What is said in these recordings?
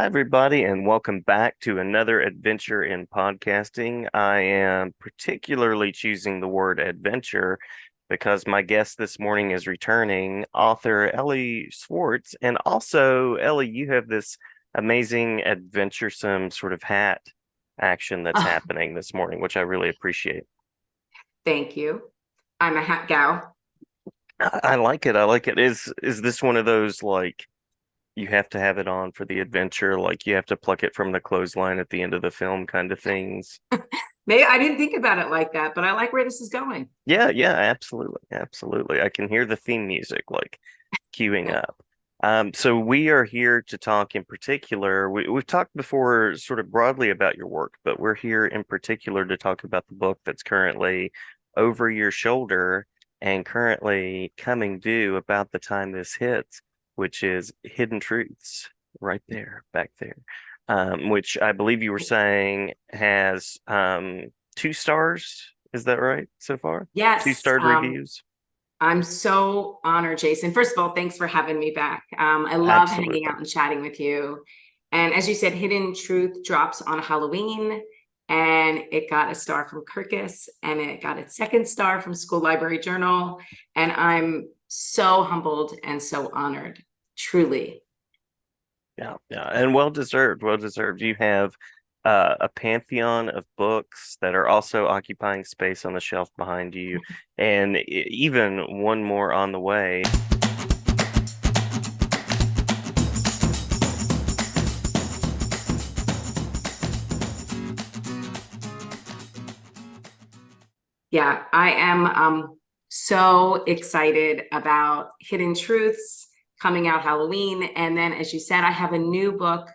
Hi, everybody, and welcome back to another adventure in podcasting. I am particularly choosing the word adventure because my guest this morning is returning, author Elly Swartz. And also, Elly, you have this amazing adventuresome sort of hat action that's Oh, happening this morning, which I really appreciate. thank you. I'm a hat gal. I like it. I like it. Is this one of those like you have to have it on for the adventure, like you have to pluck it from the clothesline at the end of the film kind of things. Maybe I didn't think about it like that, but I like where this is going. Yeah, yeah, absolutely. Absolutely. I can hear the theme music like queuing up. So we are here to talk in particular. We've talked before sort of broadly about your work, but we're here in particular to talk about the book that's currently over your shoulder and currently coming due about the time this hits, which is Hidden Truths, right there, back there. Which I believe you were saying has 2 stars. Is that right so far? Two Yes, starred reviews? I'm so honored, Jason. First of all, thanks for having me back. I love hanging Absolutely. out and chatting with you. And as you said, Hidden Truth drops on Halloween, and it got a star from Kirkus, and it got its second star from School Library Journal. And I'm so humbled and so honored, truly. Yeah, yeah, and well deserved, well deserved. You have a pantheon of books that are also occupying space on the shelf behind you, and even one more on the way. Yeah, I am so excited about Hidden Truths coming out Halloween. And then, as you said, I have a new book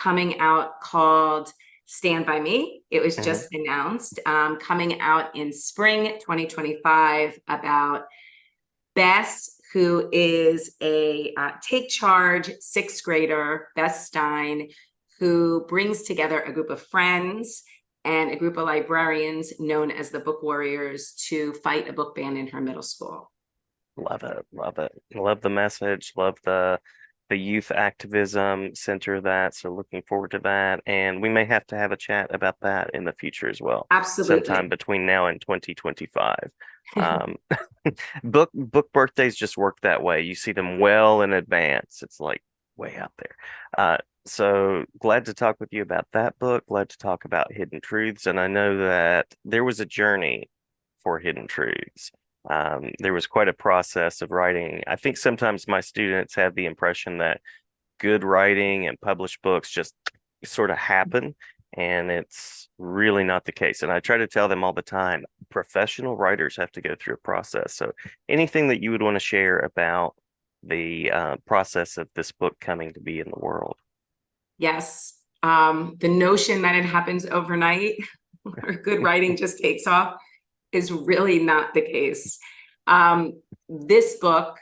coming out called Stand By Me. It was Mhm. just announced, coming out in spring 2025 about Bess, who is a take charge sixth grader, Bess Stein, who brings together a group of friends and a group of librarians known as the Book Warriors to fight a book ban in her middle school. Love it, love it. Love the message, love the youth activism center of that. So looking forward to that. And we may have to have a chat about that in the future as well, sometime Absolutely. between now and 2025. Um, book birthdays just work that way. You see them well in advance. It's like way out there. So glad to talk with you about that book. Glad to talk about Hidden Truths. And I know that there was a journey for Hidden Truths. There was quite a process of writing. I think sometimes my students have the impression that good writing and published books just sort of happen, and it's really not the case. And I try to tell them all the time, professional writers have to go through a process. So anything that you would want to share about the process of this book coming to be in the world? Yes. The notion that it happens overnight or good writing just takes off is really not the case. This book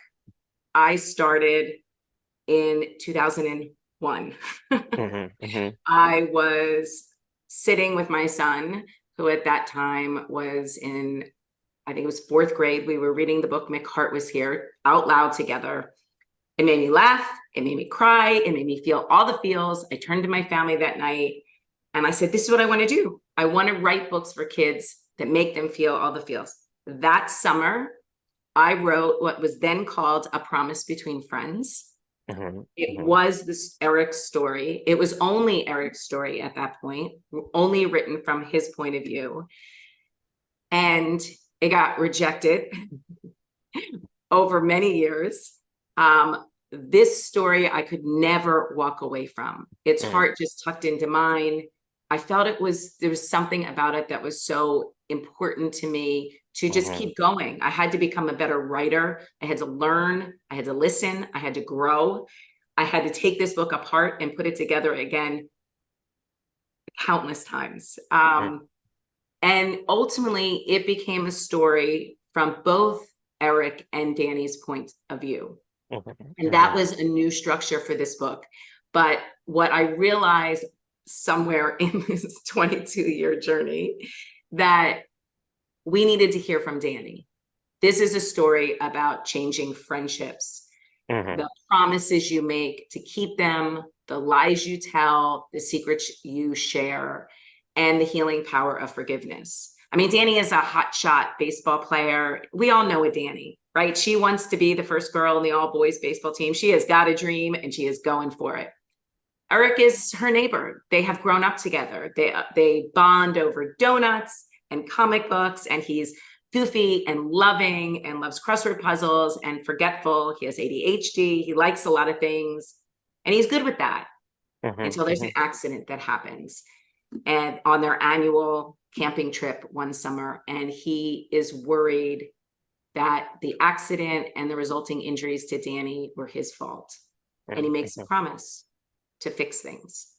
I started in 2001. Hmm. Hmm. I was sitting with my son, who at that time was in, I think it was fourth grade. We were reading the book Mick Hart Was Here out loud together. It made me laugh. It made me cry. It made me feel all the feels. I turned to my family that night and I said, this is what I want to do. I want to write books for kids that make them feel all the feels. That summer, I wrote what was then called A Promise Between Friends. Hmm. It Hmm. was this Eric's story. It was only Eric's story at that point, only written from his point of view. And it got rejected over many years. This story I could never walk away from. Its Hmm. heart just tucked into mine. I felt there was something about it that was so important to me to just Hmm. keep going. I had to become a better writer. I had to learn. I had to listen. I had to grow. I had to take this book apart and put it together again countless times. And ultimately, it became a story from both Eric and Danny's point of view. And that Hmm. was a new structure for this book. But what I realized somewhere in this 22-year journey that we needed to hear from Danny. This is a story about changing friendships. Hmm. the promises you make to keep them, the lies you tell, the secrets you share, and the healing power of forgiveness. I mean, Danny is a hotshot baseball player. We all know a Danny, right? She wants to be the first girl in the all boys baseball team. She has got a dream and she is going for it. Eric is her neighbor. They have grown up together. They bond over donuts and comic books, and he's goofy and loving and loves crossword puzzles and forgetful. He has ADHD. He likes a lot of things, and he's good with that Hmm. until there's Hmm. an accident that happens. And on their annual camping trip one summer, and he is worried that the accident and the resulting injuries to Danny were his fault. And he makes a Hmm. promise to fix things.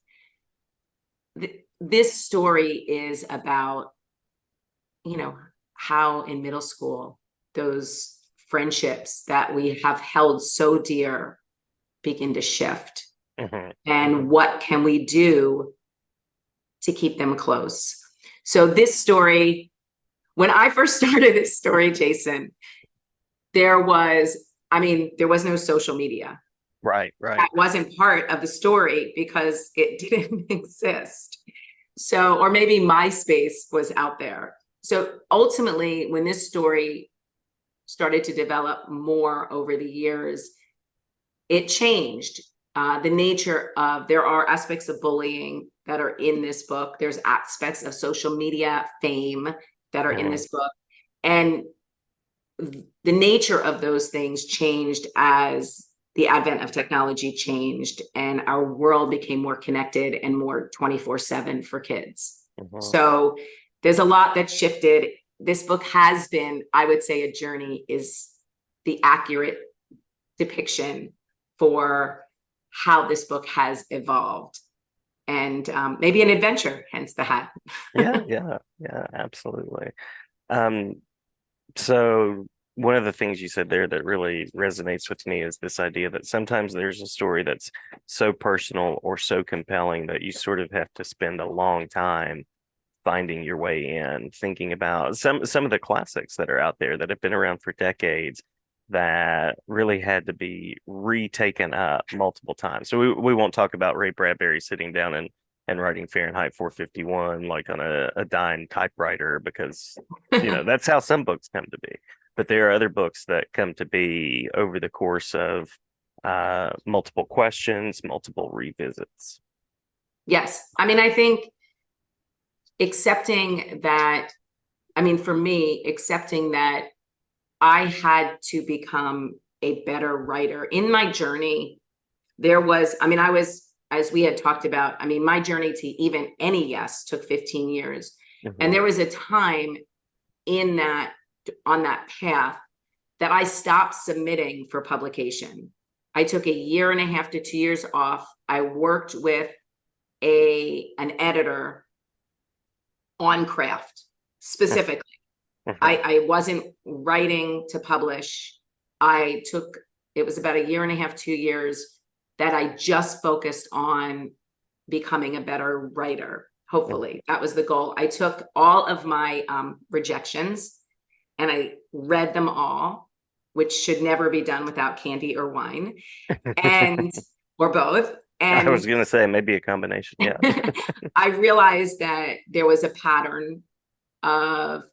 This story is about, how in middle school, those friendships that we have held so dear begin to shift. Hmm. Hmm. And what can we do to keep them close? So this story, when I first started this story, Jason, there was no social media. Right, right. That wasn't part of the story because it didn't exist. So, or maybe MySpace was out there. So ultimately, when this story started to develop more over the years, it changed the nature of, there are aspects of bullying that are in this book. There's aspects of social media fame that are in Hmm. this book. And the nature of those things changed as the advent of technology changed and our world became more connected and more 24/7 for kids. Hmm. So there's a lot that shifted. This book has been, I would say, a journey is the accurate depiction for how this book has evolved, and maybe an adventure, hence the hat. Yeah, yeah, yeah, absolutely. Um, so one of the things you said there that really resonates with me is this idea that sometimes there's a story that's so personal or so compelling that you sort of have to spend a long time finding your way in, thinking about some of the classics that are out there that have been around for decades that really had to be retaken up multiple times. So we won't talk about Ray Bradbury sitting down and writing Fahrenheit 451 like on a dying typewriter because that's how some books come to be. But there are other books that come to be over the course of multiple questions, multiple revisits. Yes, I mean, I think accepting that, for me, accepting that I had to become a better writer in my journey. There was, I was, as we had talked about, my journey to even any yes took 15 years. And Hmm. there was a time in that, on that path, that I stopped submitting for publication. I took a year and a half to 2 years off. I worked with an editor on craft specifically. Hmm. I wasn't writing to publish. It was about a year and a half, 2 years that I just focused on becoming a better writer. Hopefully, that was the goal. I took all of my rejections and I read them all, which should never be done without candy or wine, and or both. I was And gonna say maybe a combination. Yeah. I realized that there was a pattern of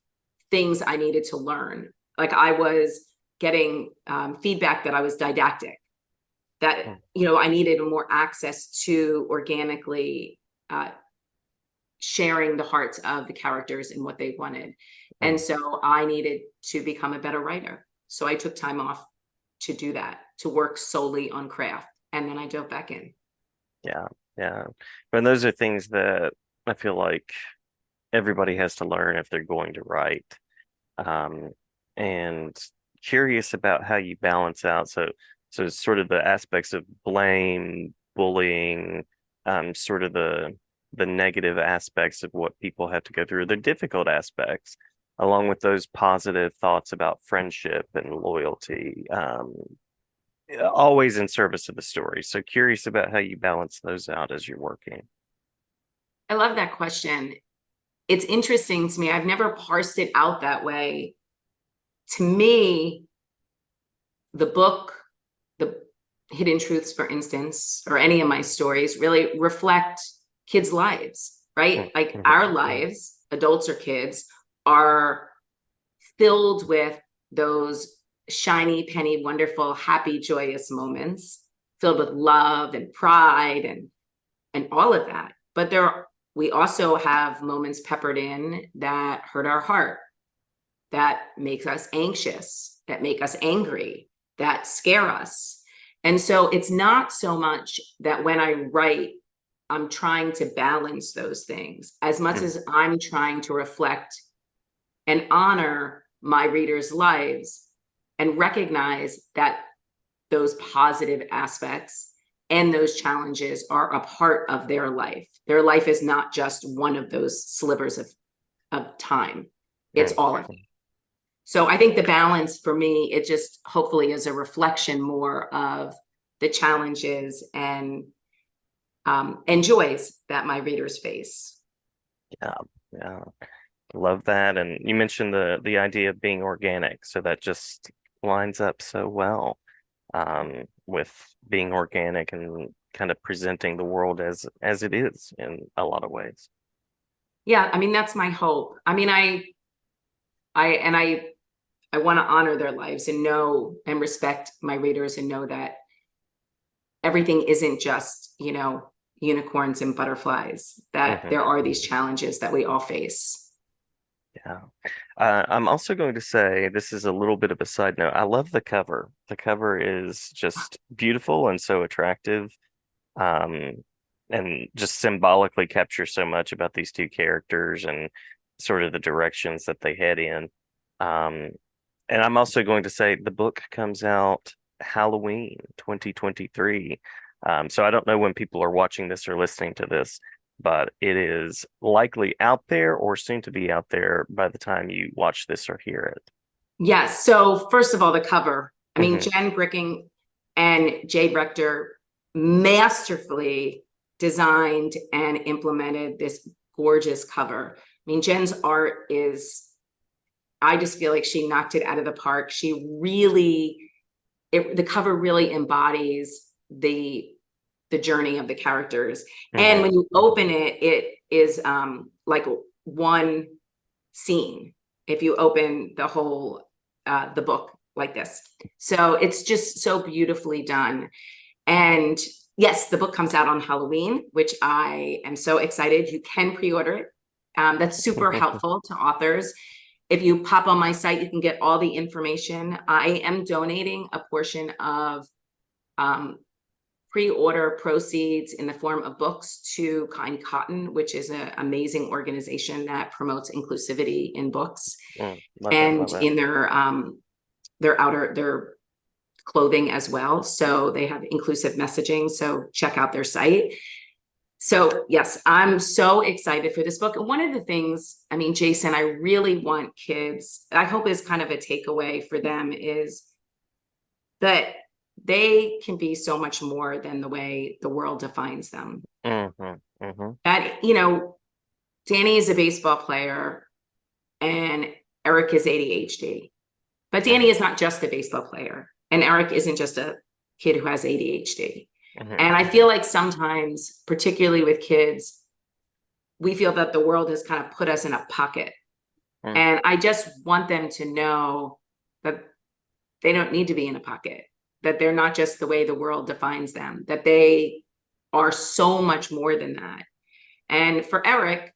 things I needed to learn. Like I was getting feedback that I was didactic, that, I needed more access to organically uh, sharing the hearts of the characters and what they wanted. And so I needed to become a better writer. So I took time off to do that, to work solely on craft. And then I dove back in. Yeah, yeah. But those are things that I feel like everybody has to learn if they're going to write. Um, and curious about how you balance out. So it's sort of the aspects of blame, bullying, sort of the negative aspects of what people have to go through, the difficult aspects, along with those positive thoughts about friendship and loyalty. Always in service of the story. So curious about how you balance those out as you're working. I love that question. It's interesting to me. I've never parsed it out that way. To me, the book, the Hidden Truths, for instance, or any of my stories really reflect kids' lives, right? Like our Mhm. lives, adults or kids, are filled with those shiny, penny, wonderful, happy, joyous moments, filled with love and pride and all of that. But we also have moments peppered in that hurt our heart, that makes us anxious, that make us angry, that scare us. And so it's not so much that when I write, I'm trying to balance those things as much Mhm. as I'm trying to reflect and honor my readers' lives and recognize that those positive aspects and those challenges are a part of their life. Their life is not just one of those slivers of time, it's Mhm. all of it. So I think the balance for me, it just hopefully is a reflection more of the challenges and joys that my readers face. Yeah, yeah, love that. And you mentioned the idea of being organic, so that just lines up so well with being organic and kind of presenting the world as it is in a lot of ways. Yeah, I mean that's my hope. I mean I want to honor their lives and know and respect my readers and know that everything isn't just, unicorns and butterflies, that Hmm. there are these challenges that we all face. Yeah. I'm also going to say this is a little bit of a side note. I love the cover. The cover is just beautiful and so attractive. Um, and just symbolically captures so much about these two characters and sort of the directions that they head in. Um, and I'm also going to say the book comes out Halloween 2023. So I don't know when people are watching this or listening to this, but it is likely out there or soon to be out there by the time you watch this or hear it. Yes. So first of all, the cover. I mean, Hmm. Jen Bricking and Jay Brechter masterfully designed and implemented this gorgeous cover. I mean, Jen's art is, I just feel like she knocked it out of the park. The cover really embodies the journey of the characters. And Hmm. when you Hmm. open it, it is like one scene. If you open the book like this, so it's just so beautifully done. And yes, the book comes out on Halloween, which I am so excited. You can pre-order it. That's super helpful to authors. If you pop on my site, you can get all the information. I am donating a portion of um, pre-order proceeds in the form of books to Kind Cotton, which is an amazing organization that promotes inclusivity in books Love it, and love it. in their clothing as well. So they have inclusive messaging. So check out their site. So yes, I'm so excited for this book. And one of the things, I mean, Jason, I really want kids, I hope is kind of a takeaway for them is that they can be so much more than the way the world defines them. Hmm. Hmm. That, Danny is a baseball player and Eric is ADHD. But Danny Hmm. is not just a baseball player, and Eric isn't just a kid who has ADHD. Hmm. And I Hmm. feel like sometimes, particularly with kids, we feel that the world has kind of put us in a pocket. Hmm. And I just want them to know that they don't need to be in a pocket, that they're not just the way the world defines them, that they are so much more than that. And for Eric,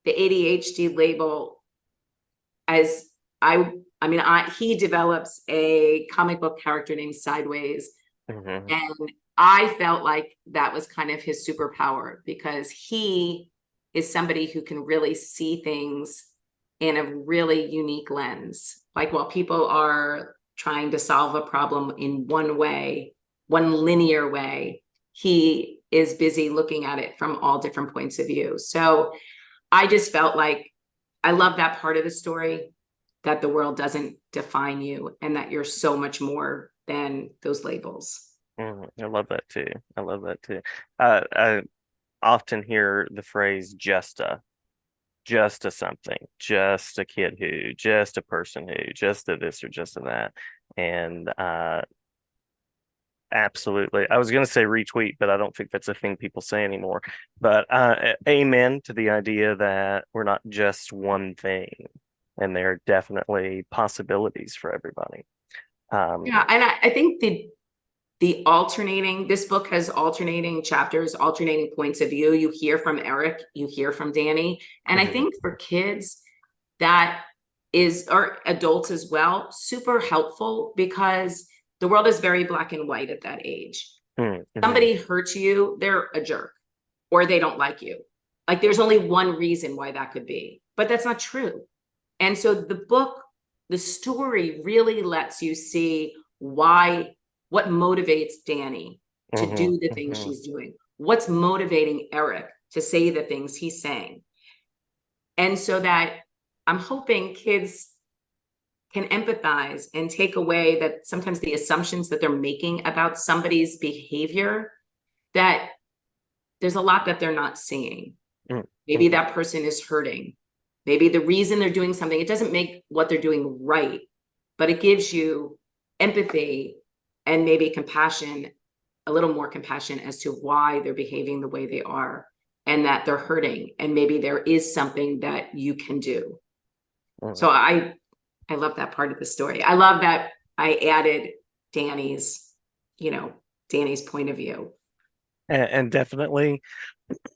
the ADHD label, as I mean, he develops a comic book character named Sideways. Hmm. And I felt like that was kind of his superpower because he is somebody who can really see things in a really unique lens. Like while people are trying to solve a problem in one way, one linear way, he is busy looking at it from all different points of view. So I just felt like I love that part of the story, that the world doesn't define you and that you're so much more than those labels. I love that too. I love that too. I often hear the phrase just a something, just a kid who, just a person who, just a this or just a that. And Absolutely. I was going to say retweet, but I don't think that's a thing people say anymore. But amen to the idea that we're not just one thing, and there are definitely possibilities for everybody. Um, Yeah, and I think the alternating, this book has alternating chapters, alternating points of view. You hear from Eric, you hear from Danny. And I mhm, think for kids, that is, or adults as well, super helpful because the world is very black and white at that age. mhm, Somebody hurts you, they're a jerk or they don't like you. Like there's only one reason why that could be, but that's not true. And so the book, the story really lets you see why, what motivates Danny to mhm, do the things mhm, she's doing, what's motivating Eric to say the things he's saying. And so that I'm hoping kids can empathize and take away that sometimes the assumptions that they're making about somebody's behavior, that there's a lot that they're not seeing. mhm, Maybe mhm, that person is hurting. Maybe the reason they're doing something, it doesn't make what they're doing right, but it gives you empathy and maybe compassion, a little more compassion as to why they're behaving the way they are and that they're hurting. And maybe there is something that you can do. mhm. So I love that part of the story. I love that I added Danny's, you know, Danny's point of view. And definitely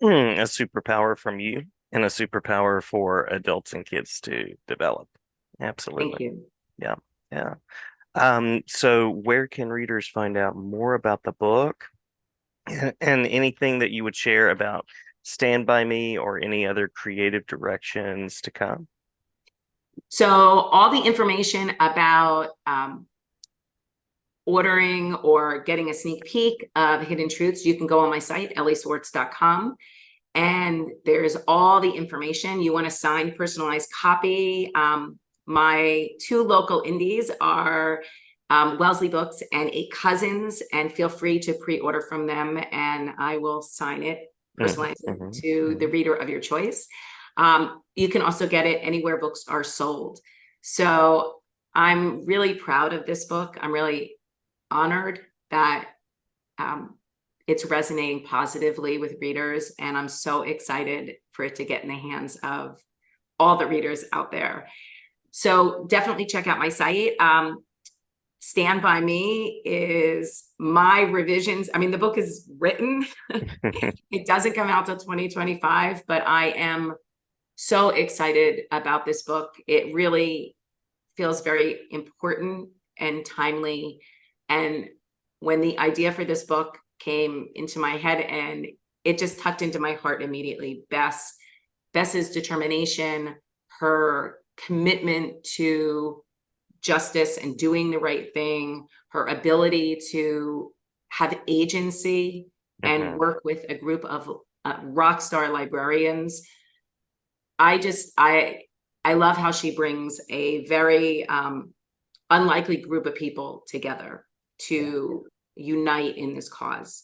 a superpower from you and a superpower for adults and kids to develop. Thank Absolutely. you. Yeah. Yeah. So where can readers find out more about the book and anything that you would share about Stand By Me or any other creative directions to come? So all the information about ordering or getting a sneak peek of Hidden Truths, you can go on my site, ellyswartz.com. And there's all the information. You want a signed, personalized copy. My two local indies are Wellesley Books and Eight Cousins, and feel free to pre-order from them and I will sign it, Mhm, personalize it mhm, to the mhm. reader of your choice. You can also get it anywhere books are sold. So I'm really proud of this book. I'm really honored that um, it's resonating positively with readers, and I'm so excited for it to get in the hands of all the readers out there. So definitely check out my site. Stand By Me is my revisions. I mean, the book is written. It doesn't come out till 2025, but I am so excited about this book. It really feels very important and timely. And when the idea for this book came into my head and it just tucked into my heart immediately, Bess's determination, her commitment to justice and doing the right thing, her ability to have agency and Mhm, work with a group of rock star librarians. I love how she brings a very unlikely group of people together yeah. to unite in this cause.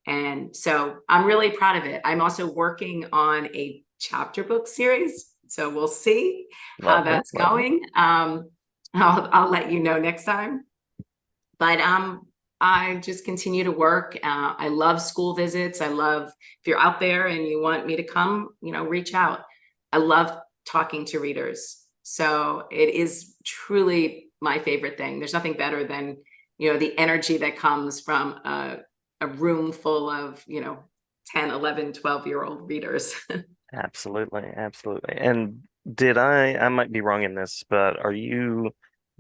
And so I'm really proud of it. I'm also working on a chapter book series. So we'll see how Lovely, that's lovely. going. I'll let you know next time. But I just continue to work. I love school visits. I love if you're out there and you want me to come, reach out. I love talking to readers. So it is truly my favorite thing. There's nothing better than, the energy that comes from a room full of, 10, 11, 12-year-old readers. Absolutely, absolutely. And I might be wrong in this, but are you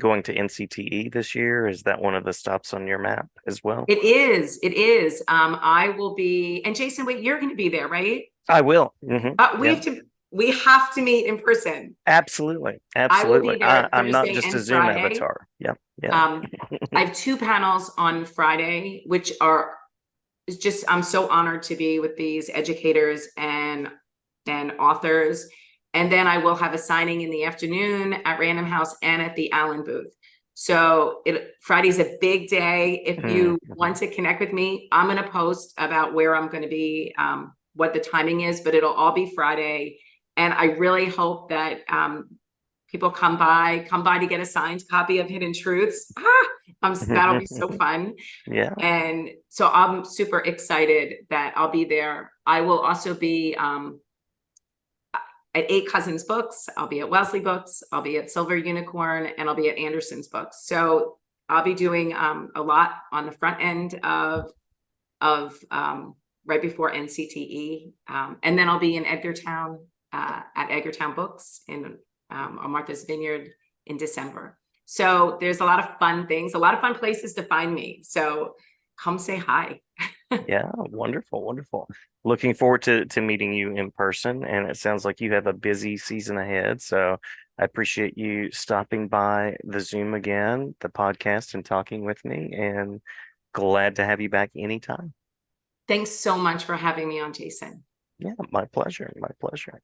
going to NCTE this year? Is that one of the stops on your map as well? It is. It is. I will be, and Jason, wait, you're going to be there, right? I will. Hmm. Yeah, We have to meet in person. absolutely, I will absolutely. be there I'm not Thursday just a and Zoom Friday. avatar. Yeah, yeah. Um, I have two panels on Friday, which are it's just I'm so honored to be with these educators and authors. And then I will have a signing in the afternoon at Random House and at the Allen booth. So Friday's a big day. If you Mhm. want to connect with me, I'm going to post about where I'm going to be, what the timing is, but it'll all be Friday. And I really hope that people come by to get a signed copy of Hidden Truths. That'll be so fun. Yeah. And so I'm super excited that I'll be there. I will also be at Eight Cousins Books. I'll be at Wellesley Books. I'll be at Silver Unicorn, and I'll be at Anderson's Books. So I'll be doing a lot on the front end of right before NCTE, and then I'll be in Edgartown at Edgartown Books in on Martha's Vineyard in December. So there's a lot of fun things, a lot of fun places to find me. So come say hi. Yeah, wonderful, wonderful. Looking forward to meeting you in person, and it sounds like you have a busy season ahead. So I appreciate you stopping by the Zoom again, the podcast, and talking with me, and glad to have you back anytime. Thanks so much for having me on, Jason. Yeah, my pleasure. My pleasure.